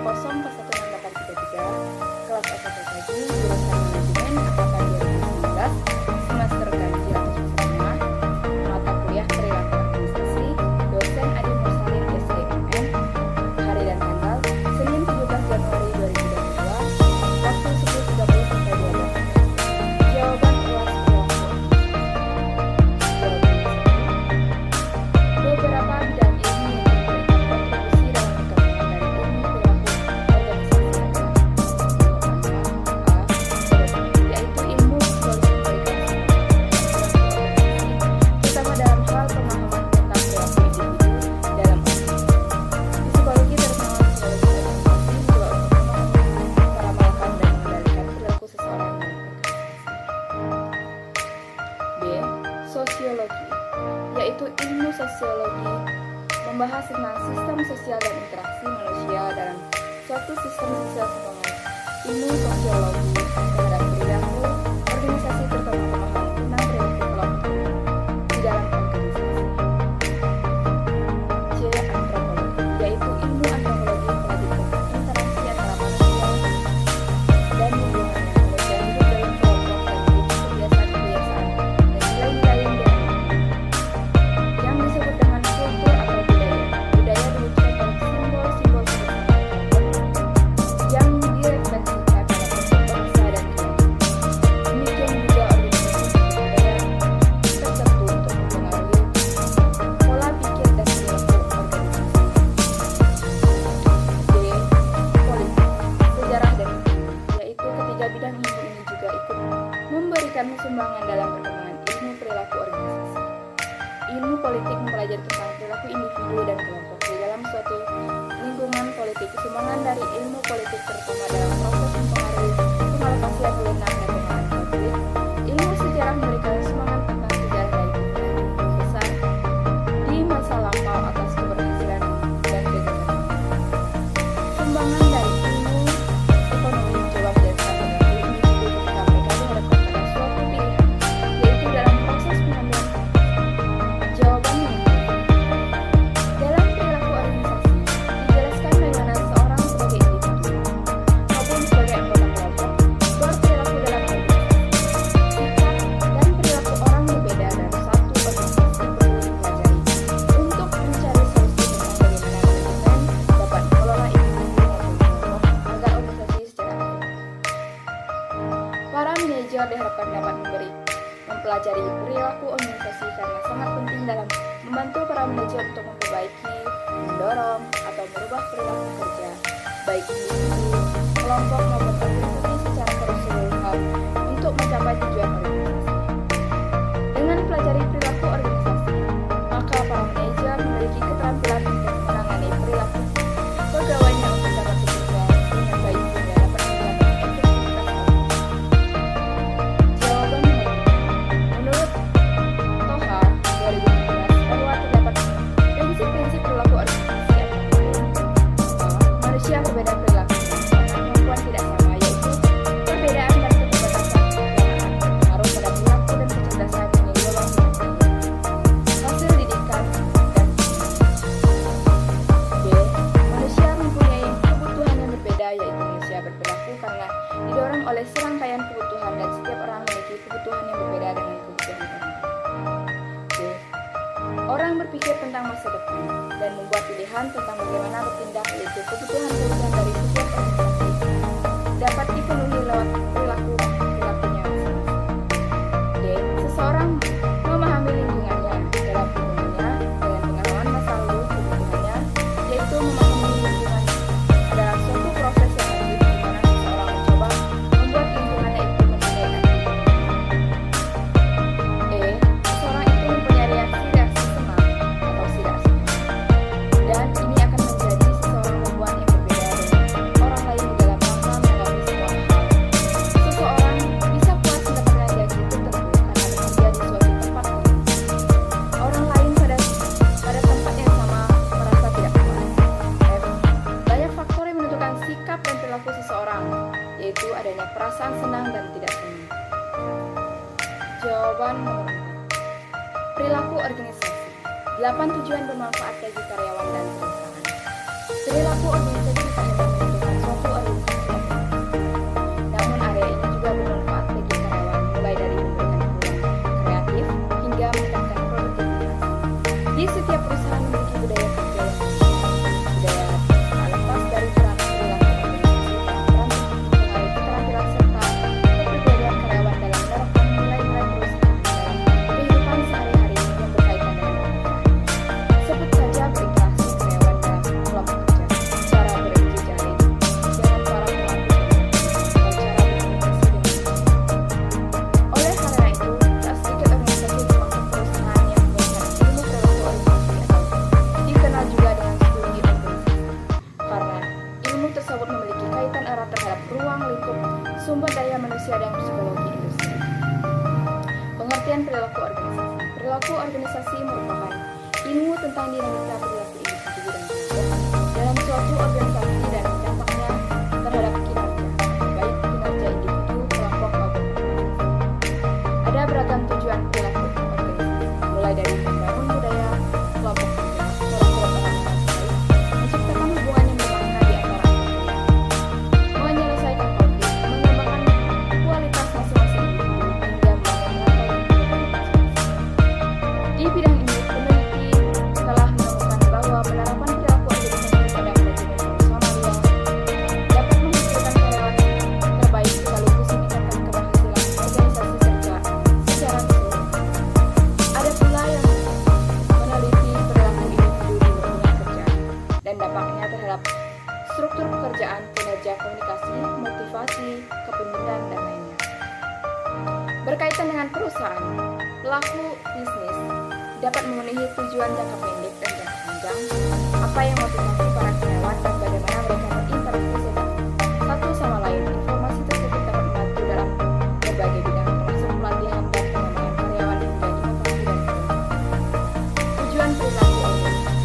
01683 kelas FKKG jurusan Manajemen Angkatan 2019 semester ganjil atau semester 5 mata kuliah Perilaku Organisasi dosen Adi Mursalin SDMM hari dan tanggal Senin 17 Januari 2022 waktu 10.30 sampai 12. Jawaban uas beberapa bidang ilmu yang memberikan kontribusi dalam perkembangan dari ilmu perilaku organisasi adalah yaitu ilmu psikologi komunikasi, terutama dalam hal pemahaman tentang perilaku individu dalam organisasi. Psikologi terkenal psikologi organisasi juga untuk meramalkan dan mengendalikan perilaku seseorang dalam organisasi. B. Sosiologi, yaitu ilmu sosiologi membahas tentang sistem sosial dan interaksi manusia dalam suatu sistem sosial sebagai ilmu sosiologi terhadap perilaku organisasi terutama pemahaman tentang perilaku kelompok di dalam organisasi. C. Antropologi, yaitu ilmu antropologi mempelajari interaksi antara manusia dan lingkungan yang manusia hidup dalam kelompok dan hidup kebiasaan-kebiasaan dan nilai-nilai yang disebut dengan kultur atau budaya. Budaya diwujudkan dalam simbol-simbol kebersamaan yang direfleksikan dalam bentuk bahasa dan keyakinan. Demikian juga organisasi budaya tertentu untuk mempengaruhi pola pikir dan perilaku organisasi. D. Politik, sejarah dan hukum, yaitu ketiga bidang ilmu ini juga ikut memberikan sumbangan dalam perkembangan ilmu perilaku organisasi. Ilmu politik mempelajari tentang perilaku individu dan kelompok di dalam suatu lingkungan politik. Sumbangan dari ilmu politik terutama dalam proses mempengaruhi pengalokasian wewenang dan penanganan konflik. Ilmu sejarah memberikan sumbangan tentang sejarah dari pemerintahan besar di masa lampau atas keberhasilan dan kegagalan. Sumbangan dari ilmu ekonomi mencoba menjelaskan perilaku individu ketika mereka dihadapkan pada suatu pilihan, yaitu dalam proses pengambilan jawabannya. Dalam perilaku organisasi, dijelaskan bagaimana seorang sebagai individu maupun sebagai anggota kelompok berperilaku dalam organisasi. Sikap dan perilaku orang berbeda dalam satu organisasi perlu dipelajari untuk mencari solusi tentang bagaimana manajemen dapat mengelola individu maupun kelompok agar organisasi secara efektif. Para manajer diharapkan dapat mempelajari perilaku organisasi karena sangat penting dalam membantu para manajer untuk memperbaiki, mendorong, atau merubah perilaku kerja, baik individu, kelompok maupun organisasi secara keseluruhan untuk mencapai tujuan organisasi. Dengan pelajari perilaku organisasi, maka para manajer memiliki keterampilan untuk menangani perilaku pegawainya untuk dapat bekerja dengan baik sehingga dapat meningkatkan efektivitas organisasi. Jawaban menurut Toha 2016 bahwa terdapat prinsip-prinsip perilaku organisasi manusia berbeda perilaku karena kemampuan tidak sama, yaitu perbedaan dan keterbatasan kewenangan berpengaruh pada perilaku dan kecerdasan yang didorong dengan keinginan, hasil didikan dan B. Manusia mempunyai kebutuhan yang berbeda, yaitu manusia berperilaku karena didorong oleh serangkaian kebutuhan dan setiap orang memiliki kebutuhan yang berbeda dengan kebutuhan orang lain. C. Orang berpikir tentang masa depan dan membuat pilihan tentang bagaimana bertindak, yaitu kebutuhan-kebutuhan dari setiap organisasi dapat dipenuhi lewat perilakunya masing-masing. D. Seseorang memahami lingkungannya dalam hubungannya dengan pengalaman masa lalu. Kebutuhannya yaitu memahami lingkungan adalah suatu proses yang lanjut di mana seseorang mencoba membuat lingkungannya itu mempunyai arti. E. Seseorang itu mempunyai reaksi senang atau tidak senang, dan ini akan menjadi seseorang membuat yang berbeda dengan orang lain di dalam rangka menanggapi semua hal. Seseorang bisa puas mendapatkan gaji tertentu karena bekerja di suatu tempat tertentu. Orang lain pada tempat yang sama merasa tidak puas. F. Banyak faktor yang menentukan sikap dan perilaku seseorang, yaitu adanya perasaan senang dan tidak senang. Jawaban nomor 4. Perilaku organisasi. 8 tujuan bermanfaat bagi karyawan dan perusahaan. Perilaku organisasi tak hanya menentukan Pengertian perilaku organisasi. Perilaku organisasi merupakan ilmu tentang dinamika perilaku individu dan kelompok dalam suatu organisasi dan dampaknya terhadap kinerja, baik kinerja individu, kelompok maupun organisasi. Ada beragam tujuan perilaku organisasi, mulai dari membangun budaya kelompok kerja, merekrut orang-orang baik, menciptakan hubungan yang bermakna di antara anggotanya, menyelesaikan konflik, mengembangkan kualitas masing-masing individu, hingga mencapai kepentingan masing-masing. Di bidang ini, peneliti telah menemukan bahwa penerapan perilaku organisasi pada manajemen personalia dapat menghasilkan karyawan terbaik sekaligus meningkatkan keberhasilan organisasi kerja secara keseluruhan. Ada pula yang meneliti perilaku individu di lingkungan kerja dan dampaknya terhadap struktur pekerjaan, kinerja komunikasi, motivasi, kepemimpinan, dan lainnya. Berkaitan dengan perusahaan, pelaku bisnis dapat memenuhi tujuan jangka pendek dan jangka panjang, apa yang motivasi para karyawan dan bagaimana mereka berinteraksi satu sama lain. Informasi tersebut dapat membantu dalam berbagai bidang termasuk pelatihan dan pengembangan karyawan hingga inovasi dan keuangan. Tujuan perilaku organisasi.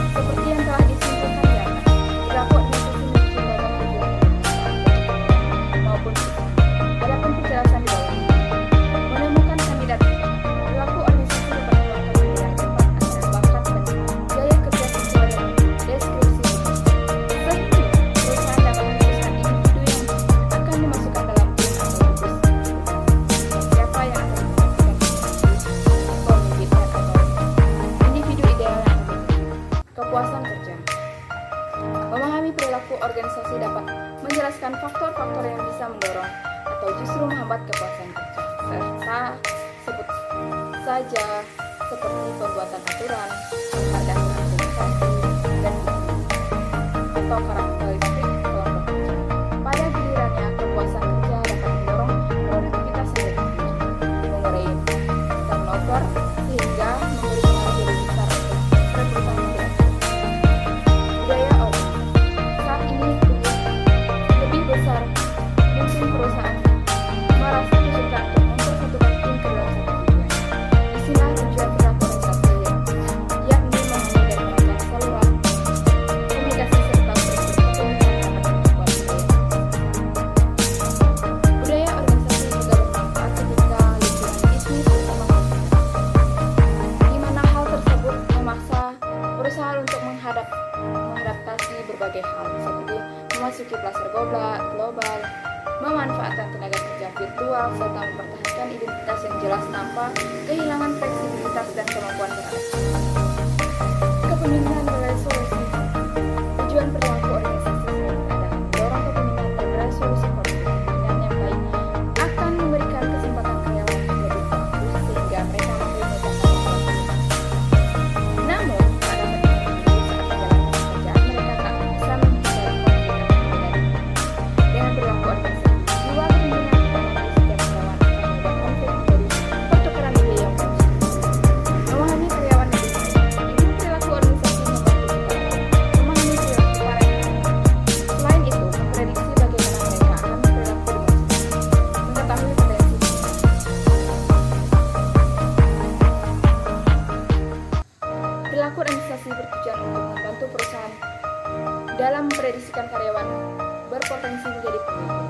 Seperti yang telah disimpulkan di atas, perilaku organisasi memiliki beragam tujuan yang bermanfaat maupun tidak. Adapun penjelasan di bawah ini menemukan kandidat perilaku organisasi dapat melakukan pemilihan tepat antara bakat dan gaya kerja sesuai dengan deskripsi tugas, sehingga perusahaan dapat memutuskan individu yang akan dimasukkan dalam tim atau gugus tugas, dan siapa yang akan dimasukkan pemimpin atau individu ideal yang akan dipilih. Kepuasan kerja. Memahami perilaku organisasi dapat menjelaskan faktor-faktor yang bisa mendorong atau justru menghambat kepuasan kerja, serta sebut saja seperti pembuatan aturan, penghargaan organisasi, dan atau karakteristik kelompok kerja. Pada gilirannya, kepuasan kerja dapat mendorong produktivitas individu, mengurangi turnover, sehingga memberi pengaruh lebih besar untuk rekrutmen kerja. Budaya organisasi. Saat ini lebih besar mungkin perusahaan merasa kesulitan untuk mempersatukan tim ke dalam satu tujuan. Disinilah tujuan perilaku organisasi, yakni memahami dan merancang saluran komunikasi serta struktur kepemimpinan dapat memperkuat budaya organisasi juga bermanfaat ketika lingkungan bisnis bersama masyarakat, di mana hal tersebut memaksa perusahaan untuk mengadaptasi berbagai hal seperti memasuki pasar global, memanfaatkan tenaga kerja virtual, serta mempertahankan identitas yang jelas tanpa kehilangan fleksibilitas dan kemampuan beradaptasi. Kepemimpinan beresolusi. Tujuan perilaku organisasi adalah mendorong kepemimpinan dan resolusi konflik dengan yang baik akan memberikan kesempatan karyawan lebih bagus sehingga mereka mampu memecahkan masalah. Namun, pada saat menjalani pekerjaan mereka tak bisa menghindari konflik atau perbedaan. Dengan perilaku organisasi, jiwa kepemimpinan ditanam di setiap karyawan akan membuat konflik menjadi pertukaran ide yang konstruktif. Memahami karyawan lebih baik. Ilmu perilaku organisasi membantu kita untuk memahami perilaku para karyawan. Selain itu, memprediksi bagaimana mereka akan berperilaku di masa depan, mengetahui potensi perilaku organisasi bertujuan untuk membantu perusahaan dalam memprediksikan karyawan berpotensi menjadi pemimpin.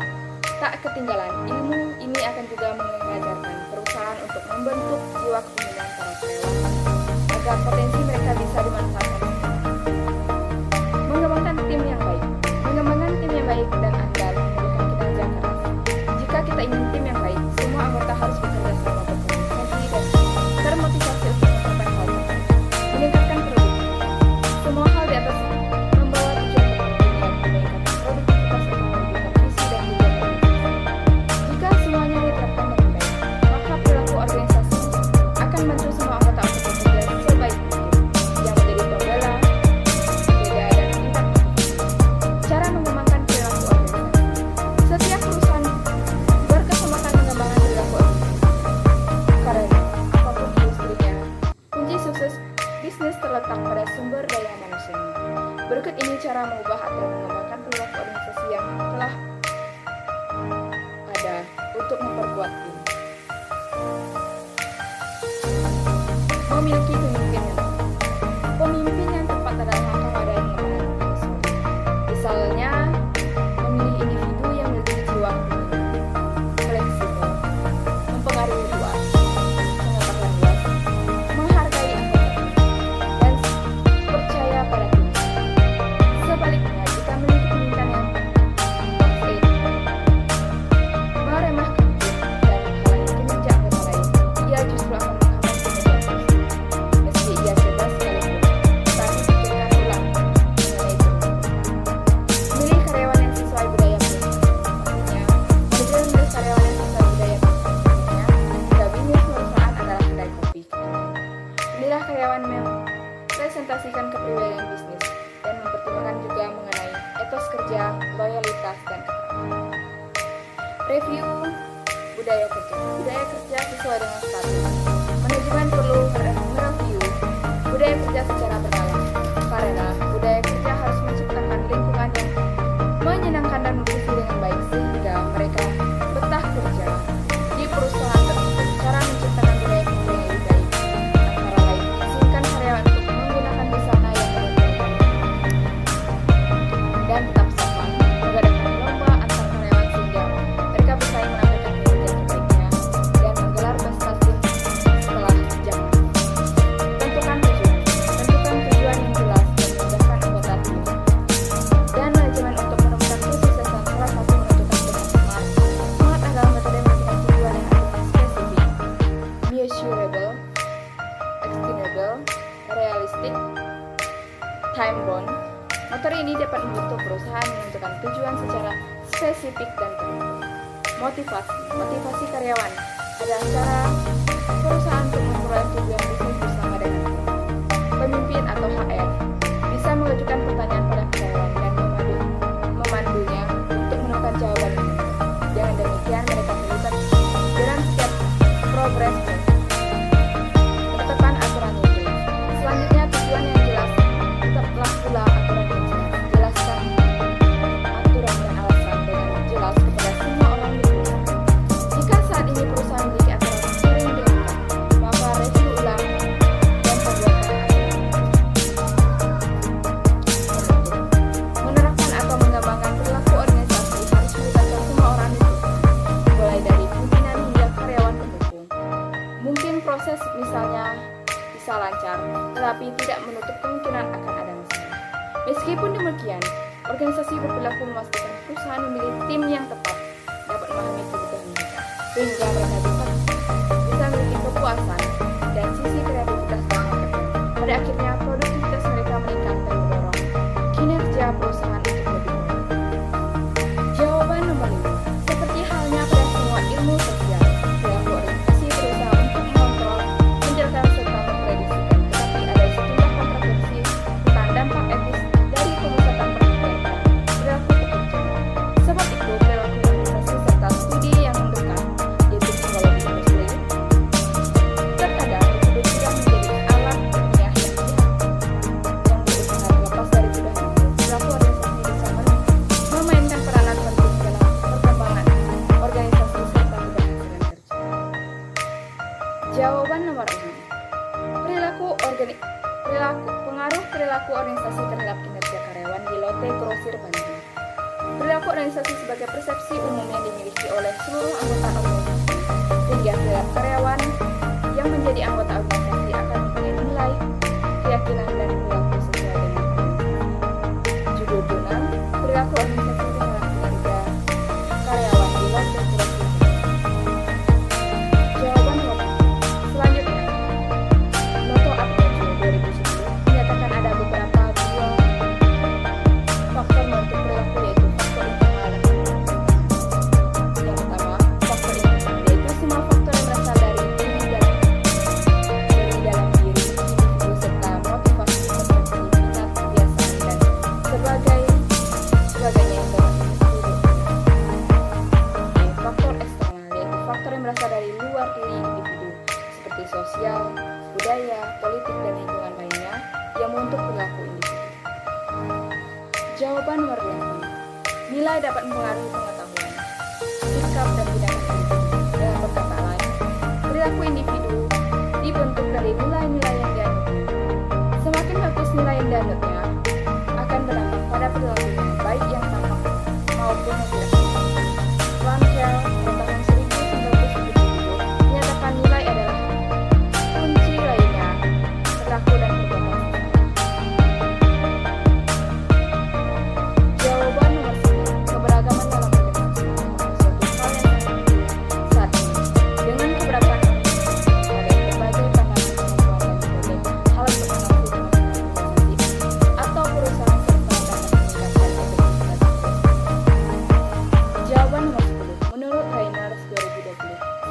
Tak ketinggalan, ilmu ini akan juga mengajarkan perusahaan untuk membentuk jiwa kepemimpinan para karyawan agar potensi mereka bisa dimanfaatkan. Mengembangkan tim yang baik. Mengembangkan tim yang baik dan andal memerlukan kinerja keras. Jika kita ingin tim yang baik, semua anggota harus bekerja sama berkomunikasi dan termotivasi untuk mencapai hal tersebut. Meningkatkan produktivitas. Semua hal di atas membawa tujuan tertentu yang meningkatkan produktivitas untuk mewujudkan visi dan tujuan organisasi. Jika semuanya diterapkan dengan baik, maka perilaku organisasi akan membantu semua anggota untuk bekerja sebaik mungkin, yang menjadi pembela, beda dan tingkat motivasi. Cara mengembangkan perilaku organisasi. Setiap perusahaan berkesempatan mengembangkan perilaku organisasi. Karena apapun industrinya, kunci sukses bisnis terletak pada sumber daya manusianya. Berikut ini cara mengubah atau mengembangkan perilaku organisasi yang telah ada untuk memperkuat tim. memiliki pemimpin yang tepat. Pemimpin yang tepat adalah kawan yang memerangi semua. Misalnya, memilih individu yang memiliki jiwa fleksibel, mempengaruhi luas, pengetahuan luas, menghargai anggota dan percaya pada tim. Sebaliknya, jika memiliki pemimpin yang toxic, meremehkan tim dan menghalangi kinerja anggota lain, ia justru akan menghambat kinerja tersebut. Meski ia cerdas sekalipun, tetapi pikirkan ulang mengenai pemimpin. Memilih karyawan yang sesuai budaya perusahaan. Artinya, manajemen memilih karyawan yang sesuai budaya perusahaan. Jika bisnis perusahaan adalah kedai kopi. Pilihlah karyawan yang mempresentasikan kepribadian bisnis dan mempertimbangkan juga mengenai etos kerja, loyalitas, dan keterampilan. Review budaya kerja. Budaya kerja sesuai dengan status. Manajemen perlu mereview budaya kerja secara berkala karena budaya kerja harus menciptakan lingkungan yang menyenangkan dan berfungsi dengan baik sehingga mereka betah kerja di perusahaan tersebut. Cara menciptakan budaya kerja yang lebih baik antara lain izinkan karyawan untuk menggunakan busana yang memenuhi dan tetap sopan, mengadakan lomba antar karyawan sehingga mereka bersaing menampilkan kinerja terbaiknya dan menggelar pesta tim setelah jam. Tentukan tujuan yang jelas dan memudahkan anggota tim dan manajemen untuk menemukan kesuksesan. Salah satu menentukan dengan SMART. SMART adalah metode menentukan tujuan yang artinya spesifik, measurable, explainable, realistic, time bound. Metode ini dapat membantu perusahaan menentukan tujuan secara spesifik dan terukur. Motivasi karyawan adalah cara perusahaan untuk memperoleh tujuan bisnis bersama dengan pemimpin atau HR. Bisa mengajukan pertanyaan pada karyawan dan memandunya untuk menemukan jawaban yang benar. Dengan demikian mereka terlibat dalam setiap progres dan penetapan aturan yang jelas. Selanjutnya, tujuan yang jelas. Tetaplah pula aturan yang jelas. Jelaskan aturan dan alasan dengan jelas kepada semua orang di perusahaan. Jika saat ini perusahaan memiliki aturan yang sering dilanggar, maka review ulang dan perbuatan aturan. Menerapkan atau mengembangkan perilaku organisasi harus melibatkan semua orang di perusahaan, mulai dari pimpinan hingga karyawan pendukung. Mungkin proses misalnya bisa lancar, tetapi tidak menutup kemungkinan akan ada masalah. Meskipun demikian, organisasi berperilaku memastikan perusahaan memilih tim yang tepat, dapat memahami kebutuhan mereka, sehingga mereka bisa memiliki kepuasan dan sisi kreativitas dalam bekerja. Pada akhirnya, produktivitas mereka meningkat dan mendorong kinerja perusahaan untuk lebih baik. Jawaban nomor 5. Seperti halnya pada semua ilmu sosial, perilaku organisasi berusaha untuk mengontrol, menjelaskan serta memprediksikan, tetapi ada sejumlah kontroversi tentang dampak etis dari pemusatan perhatian pada perilaku pekerja. Sebab itu, perilaku organisasi serta studi yang mendekat, yaitu psikologi industri, terkadang disebut sudah menjadi alat ilmiah yang berusaha terlepas dari tuduhan itu. Perilaku organisasi bisa memainkan peranan penting dalam perkembangan organisasi serta keberhasilan kerja. Jawaban nomor 6. Pengaruh perilaku organisasi terhadap kinerja karyawan di Lotte Grosir Bandung. Perilaku organisasi sebagai persepsi umum yang dimiliki oleh seluruh anggota organisasi, sehingga setiap karyawan yang menjadi anggota organisasi akan mempunyai nilai, keyakinan, dan perilaku sesuai dengan organisasi. Judul jurnal, perilaku organisasi terhadap kinerja karyawan di Lotte Grosir Bandung. Jawaban nomor 4. Selanjutnya, Noto Atmojo 2010 menyatakan ada beberapa dua faktor membentuk perilaku, yaitu faktor internal dan eksternal. Yang pertama, faktor internal, yaitu semua faktor yang berasal dari dalam diri individu serta motivasi, persepsi, minat, kebiasaan, dan sebagainya yang dapat individu. Faktor eksternal, yaitu faktor yang berasal dari luar diri individu seperti sosial, budaya, politik, dan lingkungan lainnya yang membentuk perilaku individu. Jawaban nomor 8. Nilai dapat mempengaruhi pengetahuan, sikap, dan tindakan individu. Dengan berkata lain, perilaku individu dibentuk dari nilai-nilai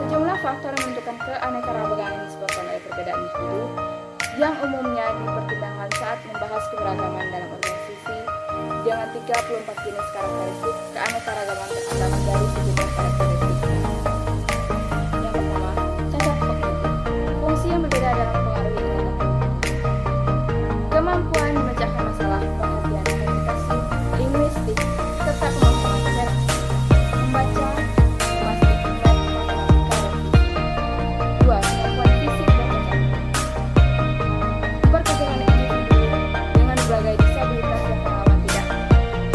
Sejumlah faktor menentukan keanekaragaman yang disebabkan oleh perbedaan individu yang umumnya dipertimbangkan saat membahas keberagaman dalam organisasi dengan 34 jenis karakteristik keanekaragaman terdapat dari sejumlah karakteristik. Yang pertama, cacat kognitif. Fungsi yang berbeda dalam mempengaruhi ingatan. Kemampuan memecahkan masalah, perhatian, komunikasi, linguistik, serta kemampuan interaksi, membaca, memastikan matematika dan fisik. 2. Kemampuan fisik dan kesehatan. Perkembangan individu dengan berbagai disabilitas dan pengalaman tidak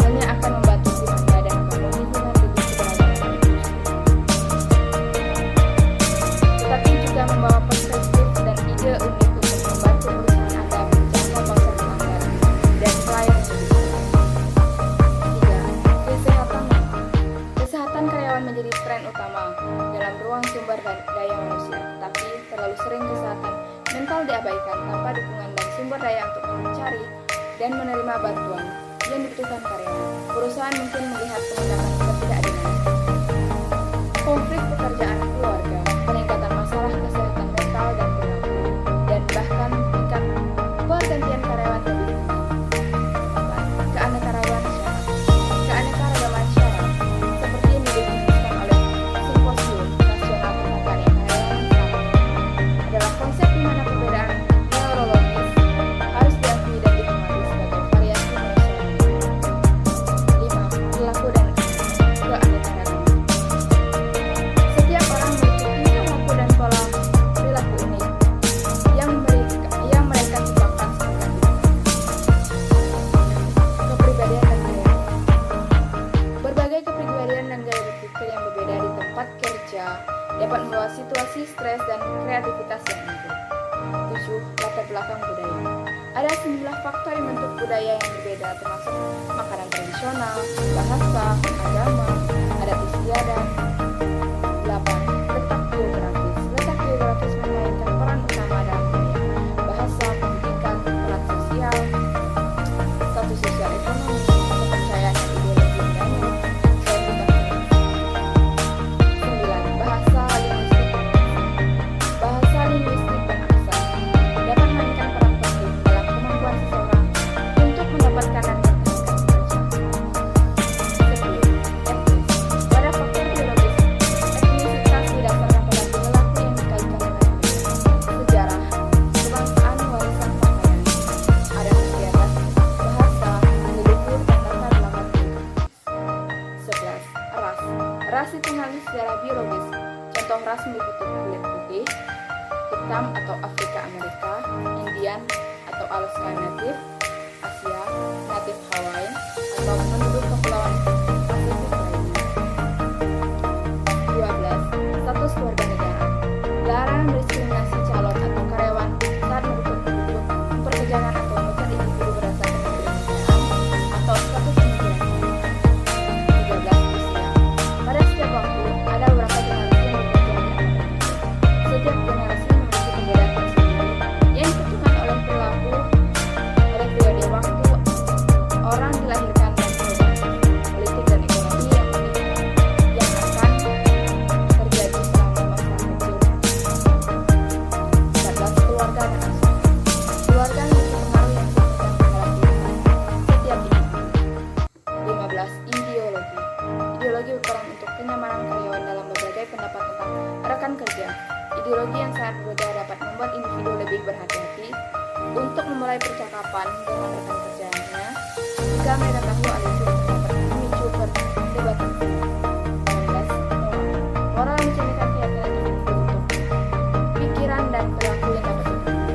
hanya akan membantu diri Anda dan memenuhi dengan lebih keberagaman individu, tetapi juga membawa perspektif dan ide unik untuk membantu perusahaan Anda menjangkau pasar pelanggan dan klien yang lebih luas. 3. Kesehatan mental. Kesehatan karyawan menjadi tren utama dalam ruang sumber daya manusia, tetapi terlalu sering kesehatan mental diabaikan tanpa dukungan dan sumber daya untuk mencari dan menerima bantuan yang dibutuhkan karyawan. Perusahaan mungkin melihat penindakan ketidakadilan, konflik pekerjaan keluarga, peningkatan masalah kesehatan mental dan perilaku, dan bahkan tingkat pergantian karyawan lebih tinggi. 4. Keanekaragaman syarat. Keanekaragaman syarat seperti yang didefinisikan oleh Simposium Nasional Penataan Karyawan Syarat adalah konsep di mana perbedaan neurologis harus diakui dan dihormati sebagai variasi manusia. 5. Perilaku dan keanekaragaman. Setiap orang memiliki tingkah laku dan pola perilaku unik yang mereka kembangkan secara kepribadian dan gaya. Berbagai kepribadian dan gaya berpikir yang berbeda di tempat kerja dapat membawa situasi stres dan kreativitas yang unik. 7. Latar belakang budaya. Ada sejumlah faktor yang membentuk budaya yang berbeda, termasuk makanan tradisional, bahasa, agama, adat istiadat. 8. Letak geografis. Letak geografis memainkan peran utama dalam budaya, bahasa, pendidikan, peran sosial, status sosial ekonomi, kepercayaan dan ideologi budaya, suatu bahasa. 9. Bahasa linguistik. Bahasa linguistik dan aksen dapat memainkan peran penting dalam kemampuan seseorang untuk mendapatkan dan mempertahankan pekerjaan. 10. Etnis. Pada faktor biologis, etnisitas didasarkan pada perilaku yang dikaitkan dengan budaya, sejarah, kebangsaan, warisan pakaian, adat istiadat, bahasa, leluhur, dan latar belakang geografis. 11. Ras. Ras dikenali secara biologis. Contoh ras meliputi kulit putih, hitam atau Afrika Amerika, Indian atau Alaska Native, Asia, Native Hawaiian, atau penduduk kepulauan Pasifik lainnya. 12. Status keluarga negara. Larangan diskriminasi calon atau karyawan saat merekrut penduduk, memperkerjakan atau memecat individu berdasarkan kenegaraan atau status imigran. 13. Usia. Pada setiap waktu, ada beberapa generasi yang bekerja di antara mereka. Setiap generasi memiliki perbedaan tersendiri yang ditentukan oleh perilaku, oleh periode waktu orang dilahirkan dan perubahan politik dan ekonomi yang unik yang akan terjadi selama masa kecil. 14. Keluarga dan asuhan. Keluarga memiliki pengaruh yang signifikan terhadap kehidupan setiap individu. 15. Ideologi. Ideologi berperan untuk kenyamanan karyawan dalam berbagai pendapat tentang rekan kerja. Ideologi yang sangat berbeda dapat membuat individu lebih berhati-hati untuk memulai percakapan dengan rekan kerjanya jika mereka tahu ada itu dapat memicu perdebatan. 16. Moral mencerminkan keyakinan individu untuk pikiran dan perilaku yang dapat dipahami.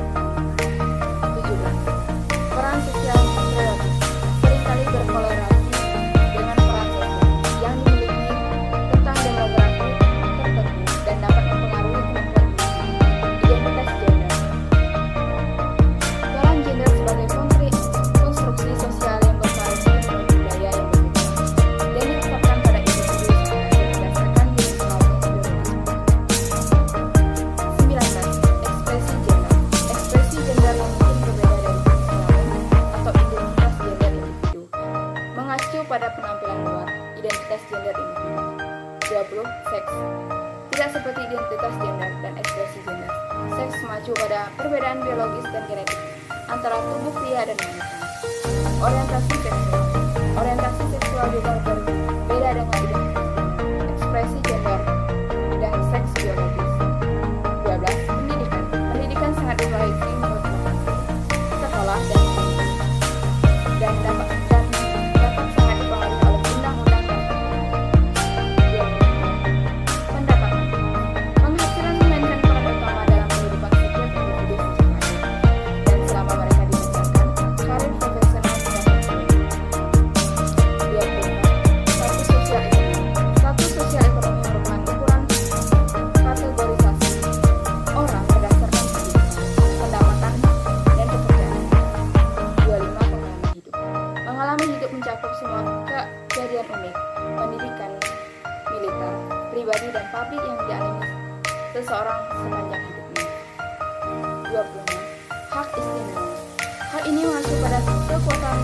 17. Peran sosial relatif. Seringkali berkorelasi dengan peran sosial yang dimiliki tentang demografi tertentu dan dapat mempengaruhi kemampuan individu. Identitas gender. Peran gender sebagai konstruksi sosial yang bervariasi menurut budaya identitas gender dan ekspresi gender. Seks mengacu pada perbedaan biologis dan genetik antara tubuh pria dan wanita. Orientasi seksual. Orientasi seksual juga berbeda dengan identitas gender, ekspresi gender, dan seks biologis. 12. Pendidikan. Pendidikan sangat bervariasi menurut lokasi, sekolah, dan dapat sangat dipengaruhi oleh undang-undang dan pendapat. Penghasilan memainkan peran utama dalam kehidupan setiap individu sejak lahir dan selama mereka dibesarkan, karir profesional mendapat pilihan. 24. Status sosial ekonomi merupakan ukuran kategorisasi orang berdasarkan pendidikan, pendapatan, dan pekerjaan. 25. Pengalaman hidup. Pengalaman hidup mencakup semua kejadian unik, pendidikan, militer, pribadi, dan publik yang dialami seseorang sepanjang hidupnya. 26. Hak istimewa. Hak ini mengacu pada kekuatan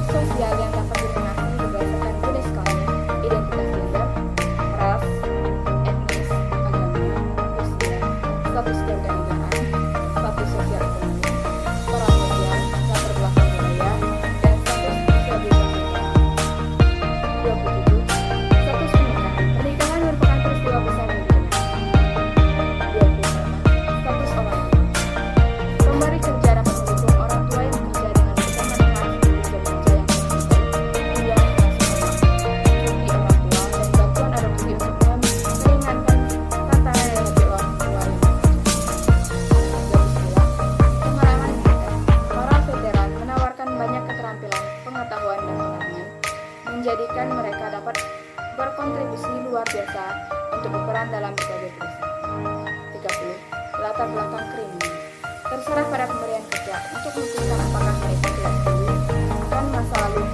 sosial yang dapat dinikmati berdasarkan jenis kelamin, identitas gender, ras, etnis, agama, usia, status kewarganegaraan, status sosial ekonomi, peran sosial, latar belakang budaya, dan status disabilitas sosial. 27. Status pernikahan. Pernikahan merupakan peristiwa besar bagi banyak orang. 28. Status orang tua. Pemberi kerja dapat mendukung orang tua yang bekerja dengan bersama-sama sebagai kerja yang konsisten, hingga cuti orang tua, dan bantuan adopsi untuk meringankan tantangan yang bagi orang tua yang bekerja. 29. Pengalaman militer. Para veteran menawarkan banyak keterampilan, pengetahuan, dan pengalaman, menjadikan mereka dapat berkontribusi luar biasa untuk berperan dalam berbagai perusahaan. 30. Latar belakang kriminal. Terserah pada pemberian kerja untuk menentukan apakah mereka tidak peduli akan masa lalu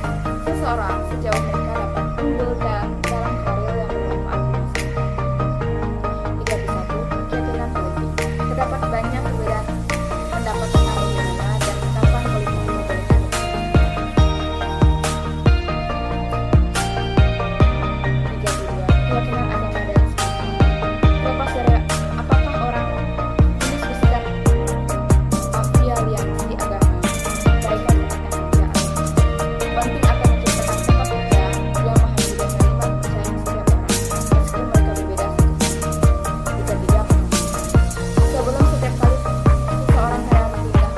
seseorang sejauh mereka dapat unggul dalam karir yang bermanfaat di masa depan. 31. Keyakinan politik. Terdapat banyak perbedaan pendapat tentang bagaimana dan kapan politik dibolehkan. 32. Keyakinan agama dan spiritual. Terlepas dari apakah orang mendiskusikan afiliasi agama, mereka mendapatkan kerjaan. Penting akan menciptakan tempat kerja yang memahami dan menerima kepercayaan setiap orang, meski mereka berbeda statusnya. 33. Pengalaman. Sebelum setiap kali seseorang yang pindah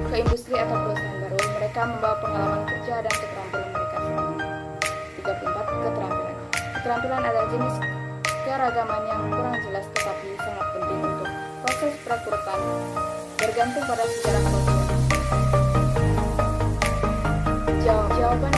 ke industri atau perusahaan baru, mereka membawa pengalaman kerja dan keterampilan mereka sendiri. 34. Keterampilan. Keterampilan adalah jenis keragaman yang kurang jelas tetapi sangat penting untuk proses perekrutan, bergantung pada sejarah sosial. Jawaban